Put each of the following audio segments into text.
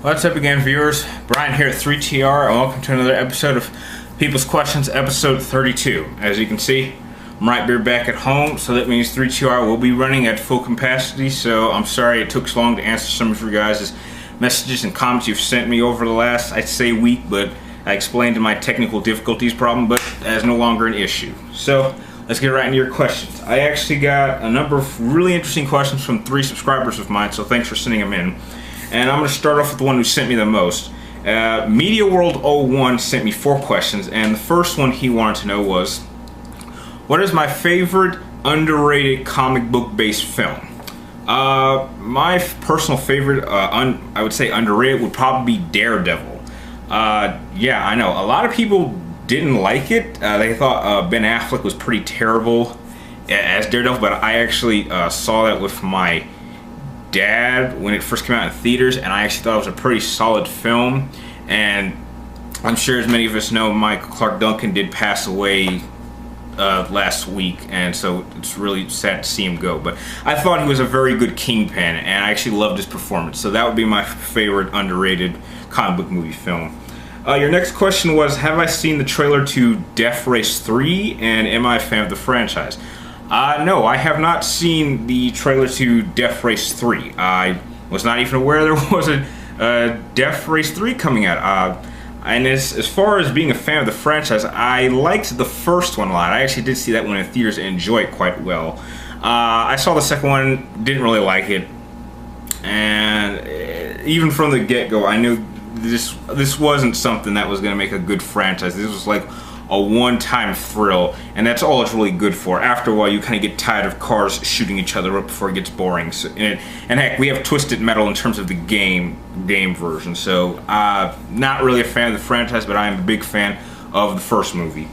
What's up again, viewers? Brian here at 3TR, and welcome to another episode of People's Questions, episode 32. As you can see, I'm right here back at home, so that means 3TR will be running at full capacity, so I'm sorry it took so long to answer some of your guys' messages and comments you've sent me over the last, I'd say, week, but I explained my technical difficulties problem, but that's no longer an issue. So, let's get right into your questions. I actually got a number of really interesting questions from 3 subscribers of mine, so thanks for sending them in. And I'm going to start off with the one who sent me the most. Media World 01 sent me 4 questions, and the first one he wanted to know was, what is my favorite underrated comic book based film? My personal favorite, I would say underrated, would probably be Daredevil. Yeah, I know, a lot of people didn't like it. They thought Ben Affleck was pretty terrible as Daredevil, but I actually saw that with my dad when it first came out in theaters, and I actually thought it was a pretty solid film. And I'm sure, as many of us know, Michael Clark Duncan did pass away last week, and so it's really sad to see him go. But I thought he was a very good Kingpin, and I actually loved his performance. So that would be my favorite underrated comic book movie film. Your next question was, have I seen the trailer to Death Race 3, and am I a fan of the franchise? No, I have not seen the trailer to Death Race 3. I was not even aware there was a Death Race 3 coming out. And as far as being a fan of the franchise, I liked the first one a lot. I actually did see that one in theaters and enjoy it quite well. I saw the second one, didn't really like it. And even from the get-go, I knew this wasn't something that was going to make a good franchise. This was like a one-time thrill, and that's all it's really good for. After a while, you kind of get tired of cars shooting each other up before it gets boring. So, and heck, we have Twisted Metal in terms of the game version. So, not really a fan of the franchise, but I am a big fan of the first movie.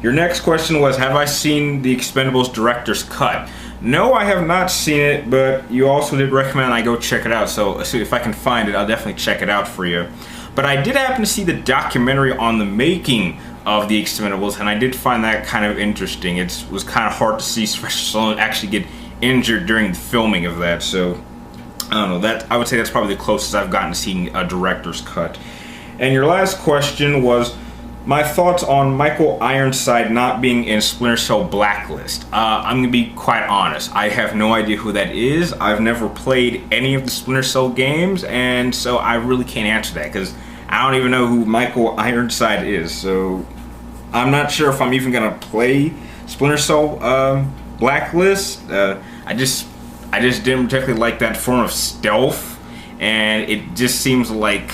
Your next question was, have I seen the Expendables director's cut? No, I have not seen it, but you also did recommend I go check it out. So if I can find it, I'll definitely check it out for you. But I did happen to see the documentary on the making of the Expendables, and I did find that kind of interesting. It was kind of hard to see Sylvester Stallone actually get injured during the filming of that. So I don't know. I would say that's probably the closest I've gotten to seeing a director's cut. And your last question was my thoughts on Michael Ironside not being in Splinter Cell Blacklist. I'm gonna be quite honest. I have no idea who that is. I've never played any of the Splinter Cell games, and so I really can't answer that because I don't even know who Michael Ironside is. So I'm not sure if I'm even gonna play Splinter Cell Blacklist. I just didn't particularly like that form of stealth, and it just seems like,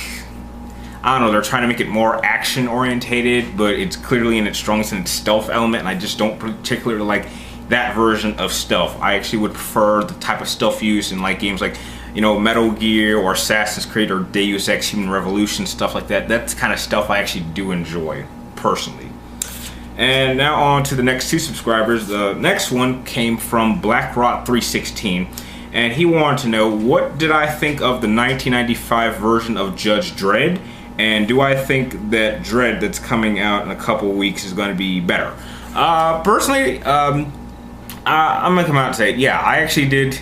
I don't know, they're trying to make it more action orientated, but it's clearly in its strongest in its stealth element, and I just don't particularly like that version of stealth. I actually would prefer the type of stealth used in like games like, you know, Metal Gear or Assassin's Creed or Deus Ex Human Revolution, stuff like that. That's the kind of stuff I actually do enjoy, personally. And now on to the next 2 subscribers. The next one came from BlackRot316, and he wanted to know, what did I think of the 1995 version of Judge Dredd, and do I think that Dredd that's coming out in a couple weeks is going to be better? Personally, I'm going to come out and say, yeah, I actually did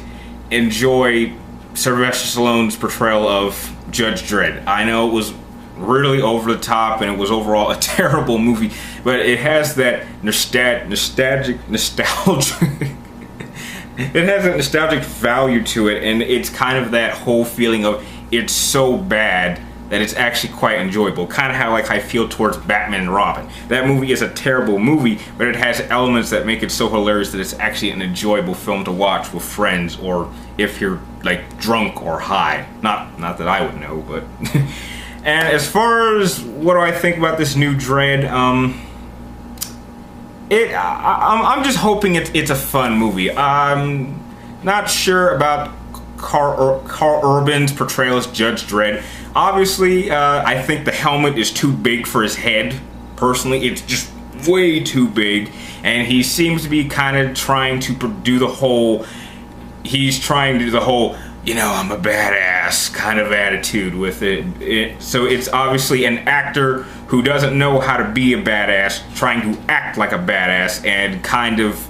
enjoy Sylvester Stallone's portrayal of Judge Dredd. I know it was really over the top and it was overall a terrible movie, but it has that nostalgic it has a nostalgic value to it, and it's kind of that whole feeling of it's so bad that it's actually quite enjoyable. Kind of how like I feel towards Batman and Robin. That movie is a terrible movie, but it has elements that make it so hilarious that it's actually an enjoyable film to watch with friends, or if you're like drunk or high. Not that I would know, but and as far as what do I think about this new Dredd, I'm just hoping it's a fun movie. I'm not sure about Carl Urban's portrayal as Judge Dredd. Obviously, I think the helmet is too big for his head. Personally, it's just way too big, and he seems to be kind of trying to do the whole, you know, I'm a badass kind of attitude with it. So it's obviously an actor who doesn't know how to be a badass trying to act like a badass, and kind of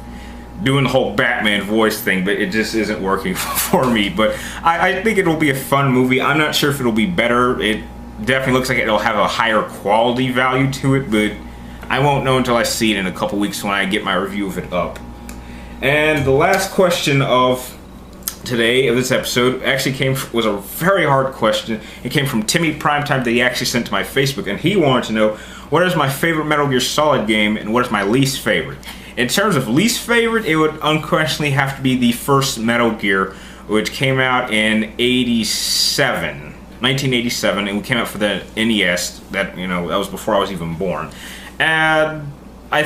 doing the whole Batman voice thing, but it just isn't working for me. But I think it'll be a fun movie. I'm not sure if it'll be better. It definitely looks like it'll have a higher quality value to it, but I won't know until I see it in a couple weeks when I get my review of it up. And the last question of today, of this episode, actually was a very hard question. It came from Timmy Primetime that he actually sent to my Facebook, and he wanted to know, what is my favorite Metal Gear Solid game and what is my least favorite? In terms of least favorite, it would unquestionably have to be the first Metal Gear, which came out in 1987, and it came out for the NES. That, you know, that was before I was even born. And I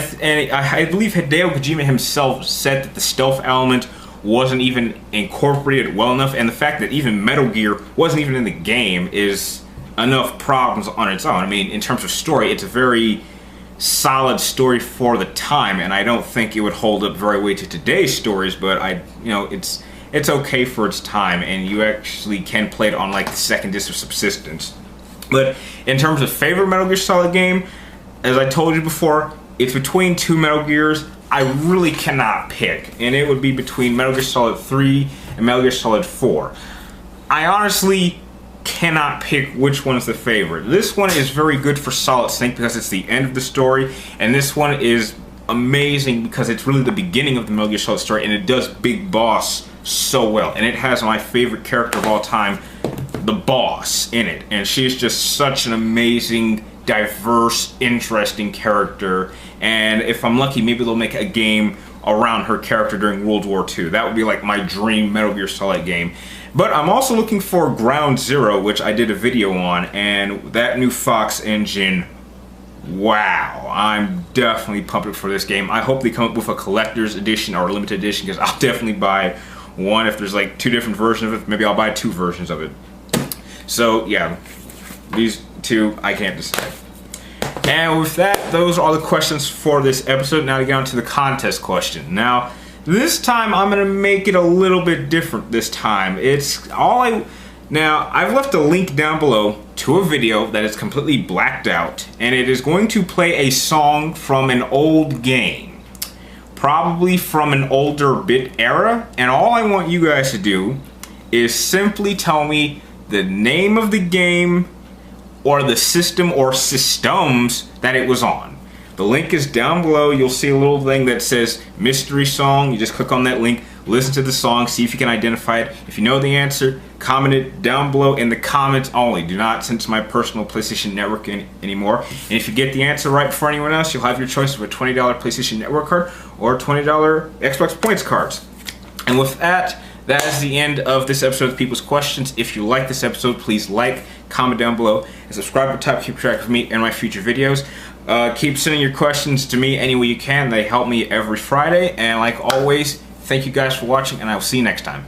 believe Hideo Kojima himself said that the stealth element wasn't even incorporated well enough, and the fact that even Metal Gear wasn't even in the game is enough problems on its own. I mean, in terms of story, it's a very solid story for the time, and I don't think it would hold up very well to today's stories, but it's okay for its time, and you actually can play it on like the second disc of subsistence. But in terms of favorite Metal Gear Solid game, as I told you before, it's between two Metal Gears. I really cannot pick, and it would be between Metal Gear Solid 3 and Metal Gear Solid 4. I honestly cannot pick which one is the favorite. This one is very good for Solid Snake because it's the end of the story, and this one is amazing because it's really the beginning of the Metal Gear Solid story, and it does Big Boss so well, and it has my favorite character of all time, the Boss, in it, and she's just such an amazing, diverse, interesting character, and if I'm lucky, maybe they'll make a game around her character during World War II. That would be like my dream Metal Gear Solid game. But I'm also looking for Ground Zero, which I did a video on, and that new Fox engine, wow, I'm definitely pumped for this game. I hope they come up with a collector's edition or a limited edition, because I'll definitely buy one. If there's like two different versions of it, maybe I'll buy two versions of it. So yeah, these two, I can't decide. And with that, those are all the questions for this episode. Now to get on to the contest question. Now, this time I'm gonna make it a little bit different this time. Now, I've left a link down below to a video that is completely blacked out, and it is going to play a song from an old game. Probably from an older bit era, and all I want you guys to do is simply tell me the name of the game or the system or systems that it was on. The link is down below. You'll see a little thing that says mystery song. You just click on that link, listen to the song, see if you can identify it. If you know the answer, comment it down below in the comments only. Do not send it to my personal PlayStation Network anymore. And if you get the answer right before anyone else, you'll have your choice of a $20 PlayStation Network card or a $20 Xbox Points cards. And with that, that is the end of this episode of People's Questions. If you like this episode, please like, comment down below, and subscribe to keep track of me and my future videos. Keep sending your questions to me any way you can. They help me every Friday. And like always, thank you guys for watching, and I will see you next time.